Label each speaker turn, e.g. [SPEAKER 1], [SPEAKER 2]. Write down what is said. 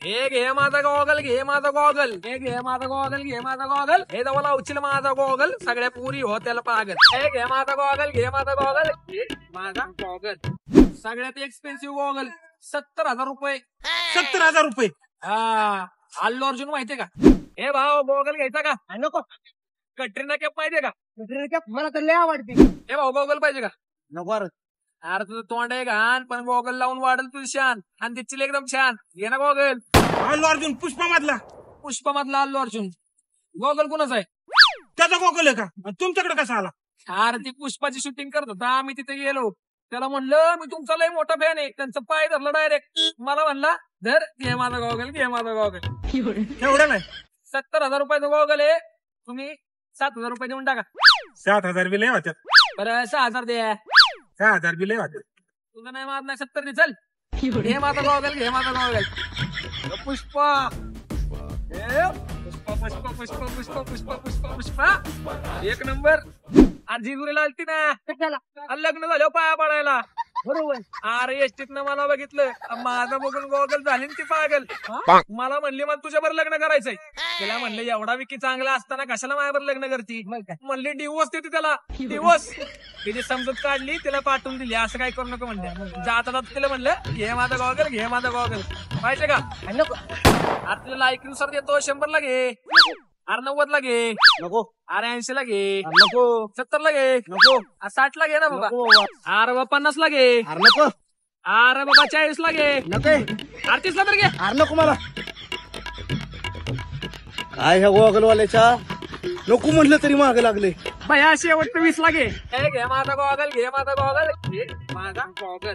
[SPEAKER 1] हे घे माझा गॉगल, घे माझा गॉगल, हे घे माझा गॉगल, घे माझा गॉगल, हे जवळ लावशील माझा गॉगल, सगळ्या पुरी हो त्याला पागल. हे घे माझा गॉगल, घे माझा गॉगल, घे माझा गॉगल. सगळ्यात एक्सपेन्सिव्ह गॉगल 70,000 रुपये.
[SPEAKER 2] 70,000 रुपये.
[SPEAKER 1] हा, अल्लू अर्जुन माहितीये का? हे भाऊ गॉगल घ्यायचा का?
[SPEAKER 2] नको.
[SPEAKER 1] कटरीना कैफ माहितीये का?
[SPEAKER 2] मला तर लय आवडते.
[SPEAKER 1] हे भाऊ गॉगल पाहिजे का?
[SPEAKER 2] नको अरे.
[SPEAKER 1] अरे तुझं तोंड आहे घाण, पण गॉगल लावून वाढल तुझी शान आणि दिसतील एकदम छान. घे ना गॉगल.
[SPEAKER 2] अल्लू अर्जुन पुष्पा मधला.
[SPEAKER 1] पुष्पमधला अल्लू अर्जुन. गॉगल कुणाचा आहे?
[SPEAKER 2] त्याचा गोगल आहे का? आणि तुमच्याकडे कसा आला?
[SPEAKER 1] अरे ती पुष्पाची शूटिंग करत होता, आम्ही तिथे गेलो. त्याला म्हणलं मी तुमचा लय मोठा फॅन आहे. त्यांचं पाय धरलं डायरेक्ट. मला म्हणला धर घे माझा गॉगल, घे माझा गॉगल.
[SPEAKER 2] एवढं नाही.
[SPEAKER 1] 70,000 रुपयाचा गॉगल आहे. तुम्ही 7,000 रुपये देऊन टाका.
[SPEAKER 2] 7,000 बी लय होत्यात.
[SPEAKER 1] बरं 6,000 द्या.
[SPEAKER 2] 6,000 बी लय होत्यात.
[SPEAKER 1] तुझं नाही मार नाही 70 दे चल. घे माझा गॉगल, घे माझा गॉगल. पुष्पा पुष्पा पुष्पा पुष्पा पुष्पा पुष्पा पुष्पा पुष्पा एक नंबर. जिजुरीला आलती ना लग्न झालं पाया पडायला.
[SPEAKER 2] बरोबर.
[SPEAKER 1] अरे एसटीतनं मला बघितलं, माझं बघून गॉगल झाली ती पागल. मला म्हणली मग तुझ्यावर लग्न करायचंय. तिला म्हणलं एवढा विकी चांगला असताना कशाला माझ्यावर लग्न करती? म्हणली डिवोर्स देते त्याला, डिवोर्स. तिची समजूत काढली, तिला पाठवून दिली. असं काय करू नका म्हणलं. जाता जाता तिला म्हणलं घे माझा गॉगल, घे माझा गॉगल. पाहिजे का? आपल्याला लायकीनुसार देतो. 100 ला घे, अरे 90 ला घे,
[SPEAKER 2] नको.
[SPEAKER 1] अरे 80 ला घे,
[SPEAKER 2] नको.
[SPEAKER 1] 70 ला घे,
[SPEAKER 2] नको.
[SPEAKER 1] 60 ला घे ना बाबा.
[SPEAKER 2] नको.
[SPEAKER 1] अरे बाबा 50 ला घे,
[SPEAKER 2] अरे नको.
[SPEAKER 1] अरे बाबा 40 ला घे,
[SPEAKER 2] नको.
[SPEAKER 1] 38 ला तर घे.
[SPEAKER 2] अरे नको मला. काय ह्या गोगलवाल्याच्या नको म्हटलं तरी मागे लागले.
[SPEAKER 1] भया शेवट 20 ला घे. हे घे माझा गॉगल, घे माझा गॉगल, घे माझा गॉगल.